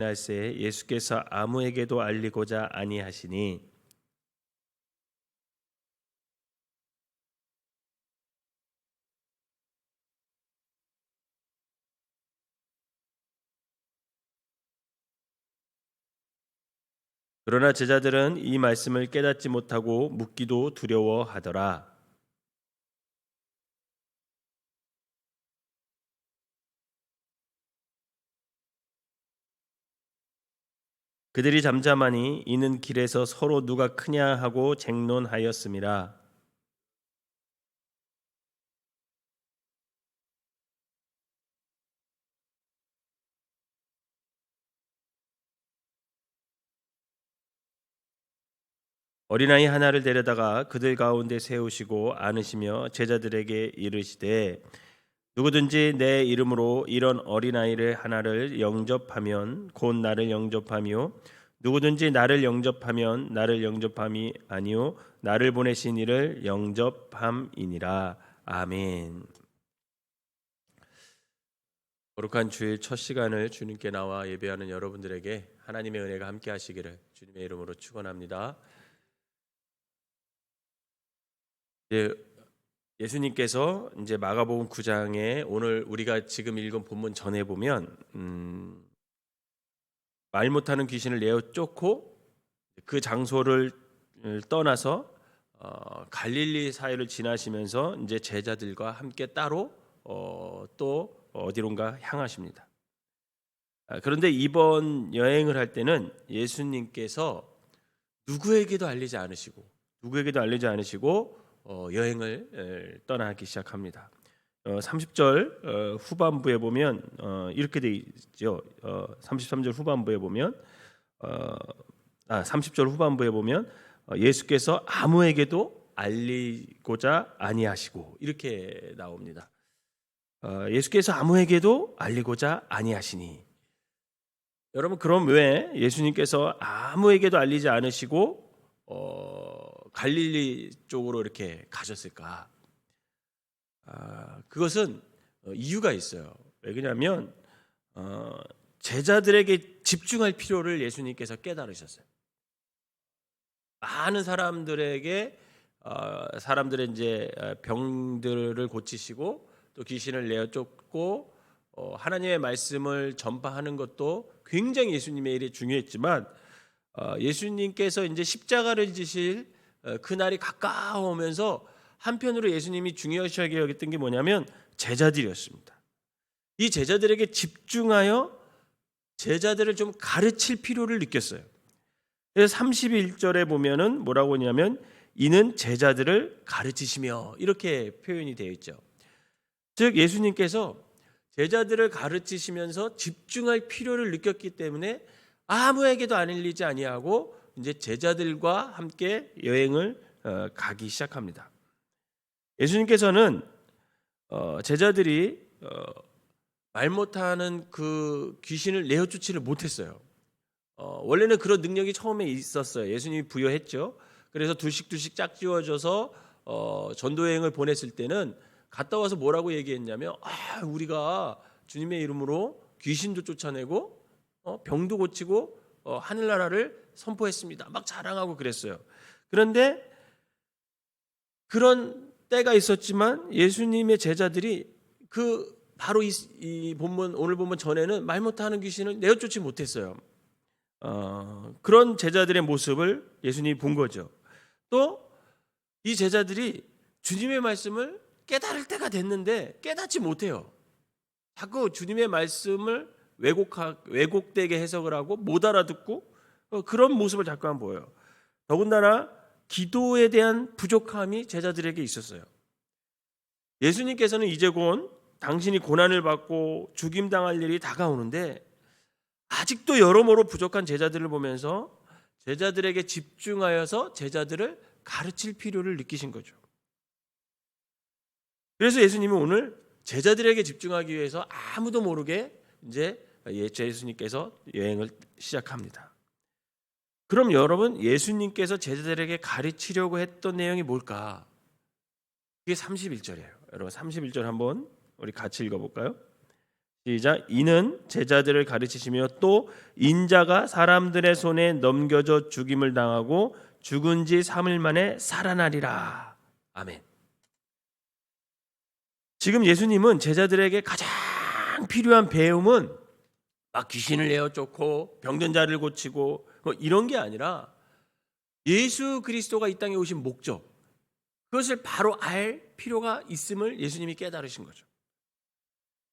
날새 예수께서 아무에게도 알리고자 아니하시니 그러나 제자들은 이 말씀을 깨닫지 못하고 묻기도 두려워하더라. 그들이 잠잠하니 이는 길에서 서로 누가 크냐 하고 쟁론하였음이라. 어린아이 하나를 데려다가 그들 가운데 세우시고 안으시며 제자들에게 이르시되 누구든지 내 이름으로 이런 어린아이를 하나를 영접하면 곧 나를 영접하며 누구든지 나를 영접하면 나를 영접함이 아니요 나를 보내신 이를 영접함이니라. 아멘. 거룩한 주일 첫 시간을 주님께 나와 예배하는 여러분들에게 하나님의 은혜가 함께 하시기를 주님의 이름으로 축원합니다. 예수님께서 이제 마가복음 9장에 오늘 우리가 지금 읽은 본문 전에 보면 말 못하는 귀신을 내어 쫓고 그 장소를 떠나서 갈릴리 사이를 지나시면서 이제 제자들과 함께 따로 또 어디론가 향하십니다. 그런데 이번 여행을 할 때는 예수님께서 누구에게도 알리지 않으시고 여행을 떠나기 시작합니다. 30절 후반부에 보면 이렇게 돼 있죠. 33절 후반부에 보면 30절 후반부에 보면 예수께서 아무에게도 알리고자 아니하시고 이렇게 나옵니다. 예수께서 아무에게도 알리고자 아니하시니 여러분 그럼 왜 예수님께서 아무에게도 알리지 않으시고 갈릴리 쪽으로 이렇게 가셨을까? 그것은 이유가 있어요. 왜 그러냐면 제자들에게 집중할 필요를 예수님께서 깨달으셨어요. 많은 사람들에게 사람들의 이제 병들을 고치시고 또 귀신을 내어 쫓고 하나님의 말씀을 전파하는 것도 굉장히 예수님의 일이 중요했지만 예수님께서 이제 십자가를 지실 그날이 가까워오면서 한편으로 예수님이 중요시하게 여겼던 게 뭐냐면 제자들이었습니다. 이 제자들에게 집중하여 제자들을 좀 가르칠 필요를 느꼈어요. 그래서 31절에 보면은 뭐라고 하냐면 이는 제자들을 가르치시며 이렇게 표현이 되어 있죠. 즉 예수님께서 제자들을 가르치시면서 집중할 필요를 느꼈기 때문에 아무에게도 안 알리지 아니하고 이제 제자들과 함께 여행을 가기 시작합니다. 예수님께서는 제자들이 말 못하는 그 귀신을 내어쫓지를 못했어요. 원래는 그런 능력이 처음에 있었어요. 예수님이 부여했죠. 그래서 둘씩 짝지어져서 전도여행을 보냈을 때는 갔다 와서 뭐라고 얘기했냐면 우리가 주님의 이름으로 귀신도 쫓아내고 병도 고치고 하늘나라를 선포했습니다. 막 자랑하고 그랬어요. 그런데 그런 때가 있었지만 예수님의 제자들이 그 바로 이 본문 오늘 본문 전에는 말 못하는 귀신을 내어쫓지 못했어요. 그런 제자들의 모습을 예수님이 본 거죠. 또 이 제자들이 주님의 말씀을 깨달을 때가 됐는데 깨닫지 못해요. 자꾸 주님의 말씀을 왜곡되게 해석을 하고 못 알아듣고 그런 모습을 잠깐 보여요. 더군다나 기도에 대한 부족함이 제자들에게 있었어요. 예수님께서는 이제 곧 당신이 고난을 받고 죽임당할 일이 다가오는데 아직도 여러모로 부족한 제자들을 보면서 제자들에게 집중하여서 제자들을 가르칠 필요를 느끼신 거죠. 그래서 예수님은 오늘 제자들에게 집중하기 위해서 아무도 모르게 이제 예수님께서 여행을 시작합니다. 그럼 여러분 예수님께서 제자들에게 가르치려고 했던 내용이 뭘까? 그게 31절이에요. 여러분 31절 한번 우리 같이 읽어볼까요? 시작. 이는 제자들을 가르치시며 또 인자가 사람들의 손에 넘겨져 죽임을 당하고 죽은 지 3일 만에 살아나리라. 아멘. 지금 예수님은 제자들에게 가장 필요한 배움은 막 귀신을 내어 쫓고 병든 자를 고치고 뭐 이런 게 아니라 예수 그리스도가 이 땅에 오신 목적, 그것을 바로 알 필요가 있음을 예수님이 깨달으신 거죠.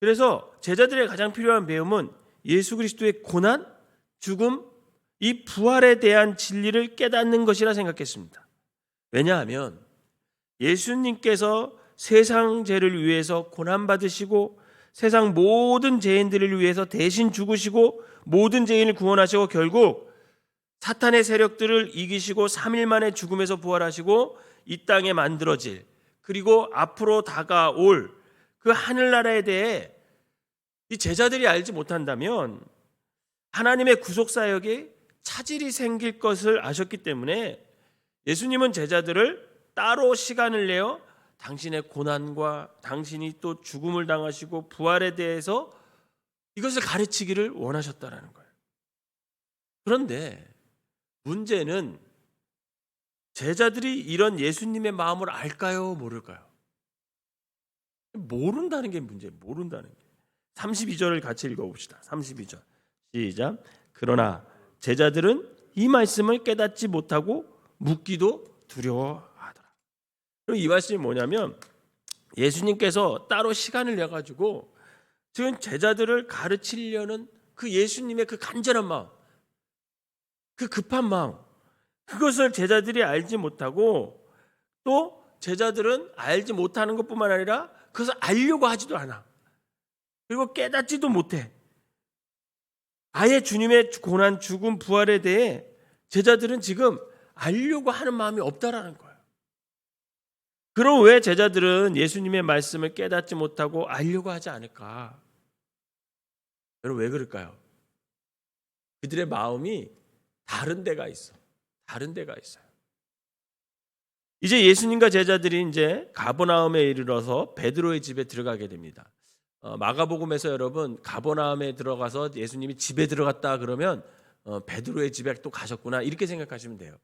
그래서 제자들의 가장 필요한 배움은 예수 그리스도의 고난, 죽음, 이 부활에 대한 진리를 깨닫는 것이라 생각했습니다. 왜냐하면 예수님께서 세상 죄를 위해서 고난받으시고 세상 모든 죄인들을 위해서 대신 죽으시고 모든 죄인을 구원하시고 결국 사탄의 세력들을 이기시고 3일 만에 죽음에서 부활하시고 이 땅에 만들어질, 그리고 앞으로 다가올 그 하늘나라에 대해 이 제자들이 알지 못한다면 하나님의 구속사역에 차질이 생길 것을 아셨기 때문에 예수님은 제자들을 따로 시간을 내어 당신의 고난과 당신이 또 죽음을 당하시고 부활에 대해서 이것을 가르치기를 원하셨다라는 거예요. 그런데 문제는 제자들이 이런 예수님의 마음을 알까요? 모를까요? 모른다는 게 문제예요. 모른다는 게. 32절을 같이 읽어봅시다. 32절 시작. 그러나 제자들은 이 말씀을 깨닫지 못하고 묻기도 두려워하더라. 그럼 이 말씀이 뭐냐면 예수님께서 따로 시간을 내가지고 지금 제자들을 가르치려는 그 예수님의 그 간절한 마음, 그 급한 마음, 그것을 제자들이 알지 못하고 또 제자들은 알지 못하는 것뿐만 아니라 그것을 알려고 하지도 않아. 그리고 깨닫지도 못해. 아예 주님의 고난, 죽음, 부활에 대해 제자들은 지금 알려고 하는 마음이 없다라는 거예요. 그럼 왜 제자들은 예수님의 말씀을 깨닫지 못하고 알려고 하지 않을까? 여러분 왜 그럴까요? 그들의 마음이 다른 데가 있어. 다른 데가 있어요. 이제 예수님과 제자들이 이제 가버나움에 이르러서 베드로의 집에 들어가게 됩니다. 마가복음에서 여러분 가버나움에 들어가서 예수님이 집에 들어갔다 그러면 베드로의 집에 또 가셨구나 이렇게 생각하시면 돼요.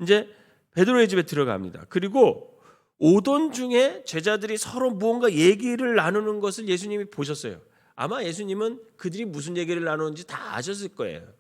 이제 베드로의 집에 들어갑니다. 그리고 오던 중에 제자들이 서로 무언가 얘기를 나누는 것을 예수님이 보셨어요. 아마 예수님은 그들이 무슨 얘기를 나누는지 다 아셨을 거예요.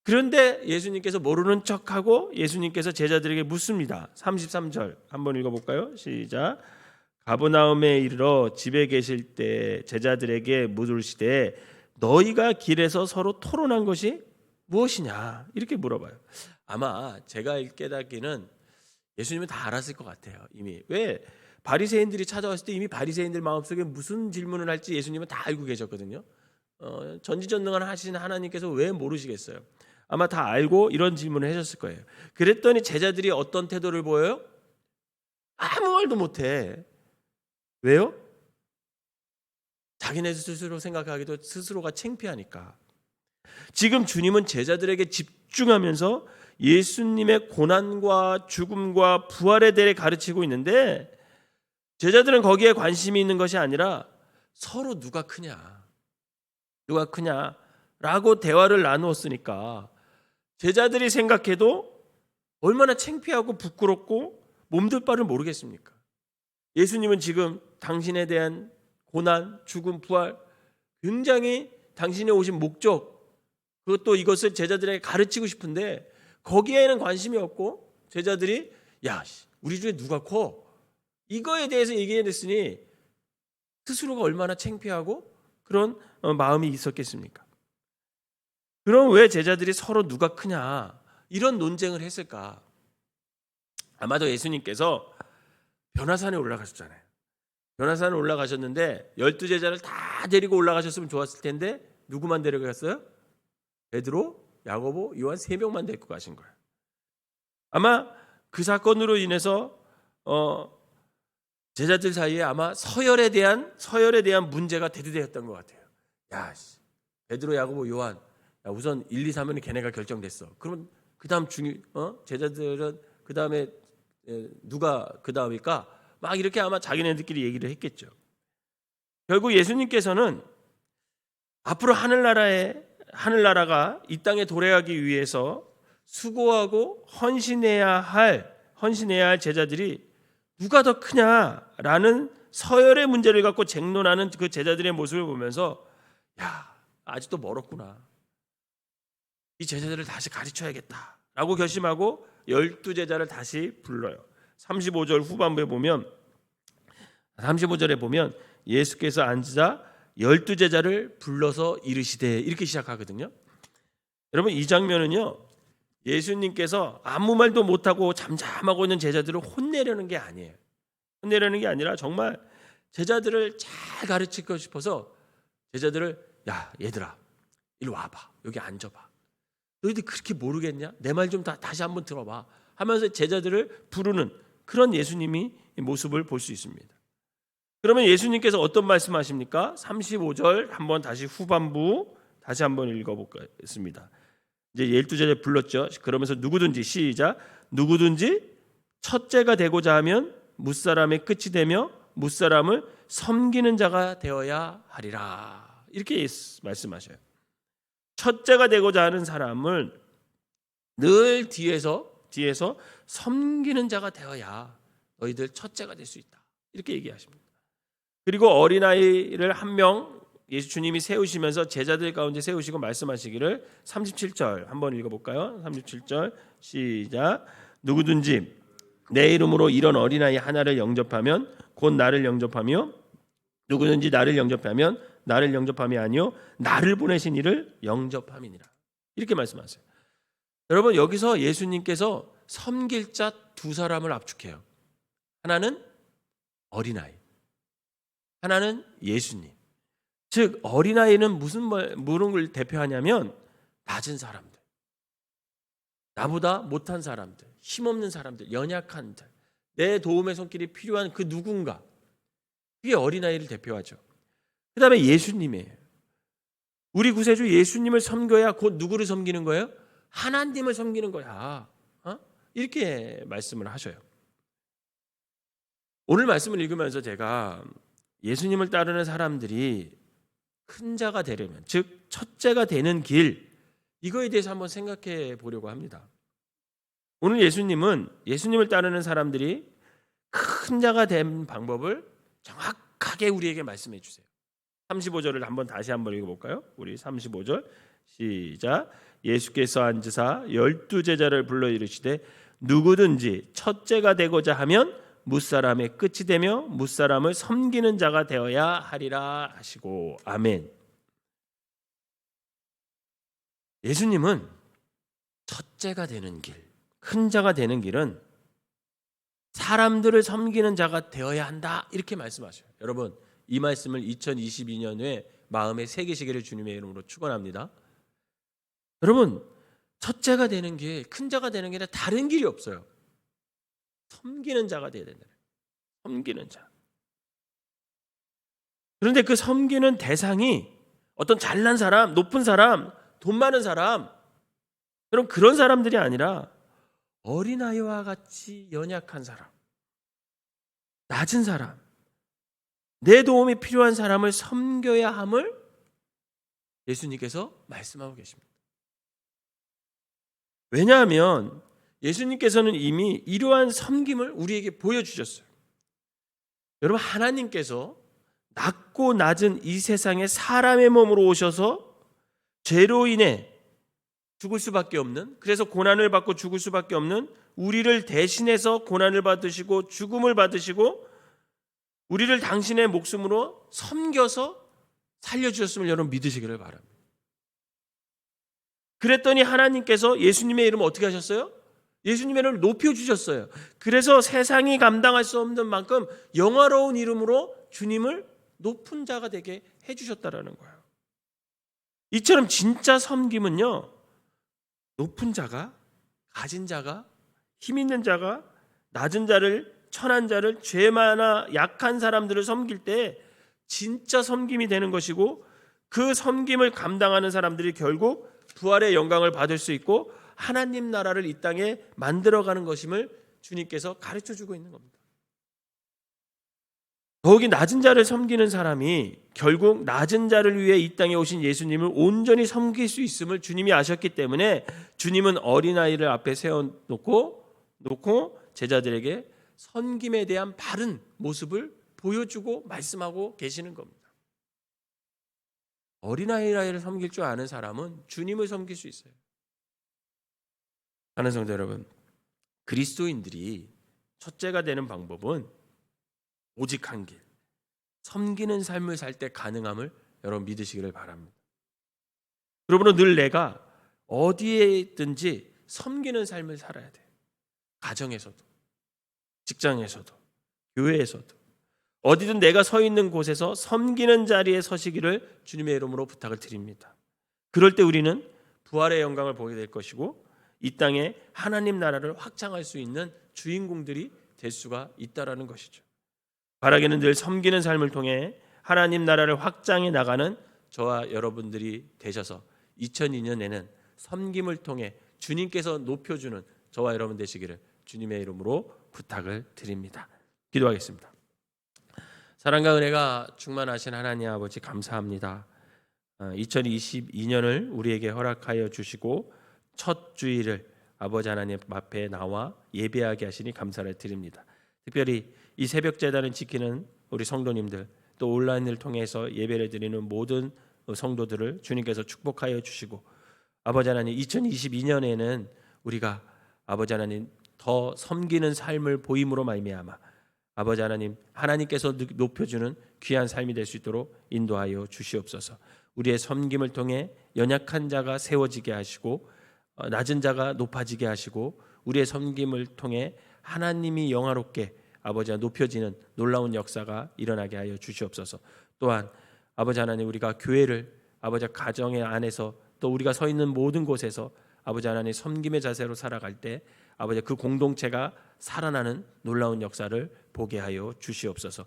그런데 예수님께서 모르는 척하고 예수님께서 제자들에게 묻습니다. 33절 한번 읽어볼까요? 시작. 가버나움에 이르러 집에 계실 때 제자들에게 물으시되 너희가 길에서 서로 토론한 것이 무엇이냐 이렇게 물어봐요. 아마 제가 깨닫기는 예수님은 다 알았을 것 같아요. 이미. 왜? 바리새인들이 찾아왔을 때 이미 바리새인들 마음속에 무슨 질문을 할지 예수님은 다 알고 계셨거든요. 전지전능한 하신 하나님께서 왜 모르시겠어요? 아마 다 알고 이런 질문을 하셨을 거예요. 그랬더니 제자들이 어떤 태도를 보여요? 아무 말도 못해. 왜요? 자기네 스스로 생각하기도 스스로가 창피하니까. 지금 주님은 제자들에게 집중하면서 예수님의 고난과 죽음과 부활에 대해 가르치고 있는데 제자들은 거기에 관심이 있는 것이 아니라 서로 누가 크냐라고 대화를 나누었으니까 제자들이 생각해도 얼마나 창피하고 부끄럽고 몸둘 바를 모르겠습니까? 예수님은 지금 당신에 대한 고난, 죽음, 부활, 굉장히 당신이 오신 목적, 그것도 이것을 제자들에게 가르치고 싶은데 거기에는 관심이 없고 제자들이 야, 우리 중에 누가 커? 이거에 대해서 얘기했으니 스스로가 얼마나 창피하고 그런 마음이 있었겠습니까? 그럼 왜 제자들이 서로 누가 크냐 이런 논쟁을 했을까? 아마도 예수님께서 변화산에 올라가셨잖아요. 변화산에 올라가셨는데 12제자를 다 데리고 올라가셨으면 좋았을 텐데 누구만 데려갔어요? 베드로, 야고보, 요한 3명만 데리고 가신 거예요. 아마 그 사건으로 인해서 제자들 사이에 아마 서열에 대한 문제가 대두되었던 것 같아요. 야, 베드로, 야고보, 요한, 야, 우선 1, 2, 3은 걔네가 결정됐어. 그러면 그다음 제자들은 그 다음에 누가 그 다음일까? 막 이렇게 아마 자기네들끼리 얘기를 했겠죠. 결국 예수님께서는 앞으로 하늘나라가 이 땅에 도래하기 위해서 수고하고 헌신해야 할 제자들이 누가 더 크냐라는 서열의 문제를 갖고 쟁론하는 그 제자들의 모습을 보면서 야, 아직도 멀었구나. 이 제자들을 다시 가르쳐야겠다라고 결심하고 12제자를 다시 불러요. 35절 후반부에 보면 35절에 보면 예수께서 앉으사 12제자를 불러서 이르시되 이렇게 시작하거든요. 여러분 이 장면은요. 예수님께서 아무 말도 못하고 잠잠하고 있는 제자들을 혼내려는 게 아니에요. 혼내려는 게 아니라 정말 제자들을 잘 가르치고 싶어서 제자들을 야 얘들아 이리 와봐. 여기 앉아봐. 너희들 그렇게 모르겠냐? 내 말 좀 다시 한번 들어봐 하면서 제자들을 부르는 그런 예수님이 모습을 볼 수 있습니다. 그러면 예수님께서 어떤 말씀하십니까? 35절 한번 다시 후반부 다시 한번 읽어보겠습니다. 이제 12제자 불렀죠. 그러면서 누구든지 시작. 누구든지 첫째가 되고자 하면 무사람의 끝이 되며 무사람을 섬기는 자가 되어야 하리라. 이렇게 말씀하셔요. 첫째가 되고자 하는 사람을 늘 뒤에서 섬기는 자가 되어야 너희들 첫째가 될 수 있다. 이렇게 얘기하십니다. 그리고 어린아이를 한 명 예수 주님이 세우시면서 제자들 가운데 세우시고 말씀하시기를 37절 한번 읽어볼까요? 37절 시작. 누구든지 내 이름으로 이런 어린아이 하나를 영접하면 곧 나를 영접하며 누구든지 나를 영접하면 나를 영접함이 아니요 나를 보내신 이를 영접함이니라. 이렇게 말씀하세요. 여러분 여기서 예수님께서 섬길 자 두 사람을 압축해요. 하나는 어린아이, 하나는 예수님. 즉 어린아이는 무슨 걸 대표하냐면 낮은 사람들, 나보다 못한 사람들, 힘없는 사람들, 연약한 들, 내 도움의 손길이 필요한 그 누군가, 그게 어린아이를 대표하죠. 그 다음에 예수님이에요. 우리 구세주 예수님을 섬겨야 곧 누구를 섬기는 거예요? 하나님을 섬기는 거야. 이렇게 말씀을 하셔요. 오늘 말씀을 읽으면서 제가 예수님을 따르는 사람들이 큰 자가 되려면, 즉 첫째가 되는 길, 이거에 대해서 한번 생각해 보려고 합니다. 오늘 예수님을 따르는 사람들이 큰 자가 된 방법을 정확하게 우리에게 말씀해 주세요. 35절을 다시 한번 읽어볼까요? 우리 35절 시작. 예수께서 앉으사 12제자를 불러 이르시되 누구든지 첫째가 되고자 하면 무사람의 끝이 되며 무사람을 섬기는 자가 되어야 하리라 하시고 아멘. 예수님은 첫째가 되는 길, 큰 자가 되는 길은 사람들을 섬기는 자가 되어야 한다 이렇게 말씀하셔요. 여러분 이 말씀을 2022년에 마음에 새기시기를 주님의 이름으로 축원합니다. 여러분 첫째가 되는 길, 큰 자가 되는 길에 다른 길이 없어요. 섬기는 자가 되어야 된다. 섬기는 자. 그런데 그 섬기는 대상이 어떤 잘난 사람, 높은 사람, 돈 많은 사람, 그런 사람들이 아니라 어린아이와 같이 연약한 사람, 낮은 사람, 내 도움이 필요한 사람을 섬겨야 함을 예수님께서 말씀하고 계십니다. 왜냐하면 예수님께서는 이미 이러한 섬김을 우리에게 보여주셨어요. 여러분 하나님께서 낮고 낮은 이 세상에 사람의 몸으로 오셔서 죄로 인해 죽을 수밖에 없는, 그래서 고난을 받고 죽을 수밖에 없는 우리를 대신해서 고난을 받으시고 죽음을 받으시고 우리를 당신의 목숨으로 섬겨서 살려주셨음을 여러분 믿으시기를 바랍니다. 그랬더니 하나님께서 예수님의 이름을 어떻게 하셨어요? 예수님의 이름을 높여주셨어요. 그래서 세상이 감당할 수 없는 만큼 영화로운 이름으로 주님을 높은 자가 되게 해주셨다라는 거예요. 이처럼 진짜 섬김은요, 높은 자가, 가진 자가, 힘 있는 자가, 낮은 자를, 천한 자를, 죄 많아 약한 사람들을 섬길 때 진짜 섬김이 되는 것이고, 그 섬김을 감당하는 사람들이 결국 부활의 영광을 받을 수 있고 하나님 나라를 이 땅에 만들어가는 것임을 주님께서 가르쳐주고 있는 겁니다. 더욱이 낮은 자를 섬기는 사람이 결국 낮은 자를 위해 이 땅에 오신 예수님을 온전히 섬길 수 있음을 주님이 아셨기 때문에 주님은 어린아이를 앞에 세워놓고 제자들에게 섬김에 대한 바른 모습을 보여주고 말씀하고 계시는 겁니다. 어린아이를 섬길 줄 아는 사람은 주님을 섬길 수 있어요. 하는 성도 여러분, 그리스도인들이 첫째가 되는 방법은 오직 한 길, 섬기는 삶을 살 때 가능함을 여러분 믿으시기를 바랍니다. 여러분은 늘 내가 어디에 있든지 섬기는 삶을 살아야 돼요. 가정에서도, 직장에서도, 교회에서도, 어디든 내가 서 있는 곳에서 섬기는 자리에 서시기를 주님의 이름으로 부탁을 드립니다. 그럴 때 우리는 부활의 영광을 보게 될 것이고 이 땅에 하나님 나라를 확장할 수 있는 주인공들이 될 수가 있다라는 것이죠. 바라기는 늘 섬기는 삶을 통해 하나님 나라를 확장해 나가는 저와 여러분들이 되셔서 2002년에는 섬김을 통해 주님께서 높여주는 저와 여러분 되시기를 주님의 이름으로 부탁을 드립니다. 기도하겠습니다. 사랑과 은혜가 충만하신 하나님 아버지 감사합니다. 2022년을 우리에게 허락하여 주시고 첫 주일을 아버지 하나님 앞에 나와 예배하게 하시니 감사를 드립니다. 특별히 이 새벽 제단을 지키는 우리 성도님들, 또 온라인을 통해서 예배를 드리는 모든 성도들을 주님께서 축복하여 주시고 아버지 하나님 2022년에는 우리가 아버지 하나님 더 섬기는 삶을 보임으로 말미암아 아버지 하나님 하나님께서 높여주는 귀한 삶이 될 수 있도록 인도하여 주시옵소서. 우리의 섬김을 통해 연약한 자가 세워지게 하시고 낮은 자가 높아지게 하시고 우리의 섬김을 통해 하나님이 영화롭게 아버지가 높여지는 놀라운 역사가 일어나게 하여 주시옵소서. 또한 아버지 하나님 우리가 교회를 아버지 가정의 안에서 또 우리가 서 있는 모든 곳에서 아버지 하나님 섬김의 자세로 살아갈 때 아버지 그 공동체가 살아나는 놀라운 역사를 보게 하여 주시옵소서.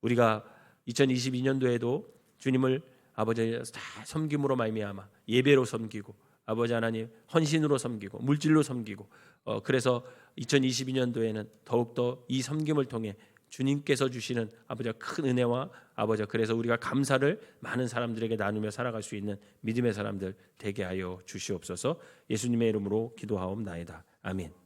우리가 2022년도에도 주님을 아버지 다 섬김으로 말미암아 예배로 섬기고 아버지 하나님 헌신으로 섬기고 물질로 섬기고 그래서 2022년도에는 더욱더 이 섬김을 통해 주님께서 주시는 아버지가 큰 은혜와 아버지 그래서 우리가 감사를 많은 사람들에게 나누며 살아갈 수 있는 믿음의 사람들 되게 하여 주시옵소서. 예수님의 이름으로 기도하옵나이다. 아멘.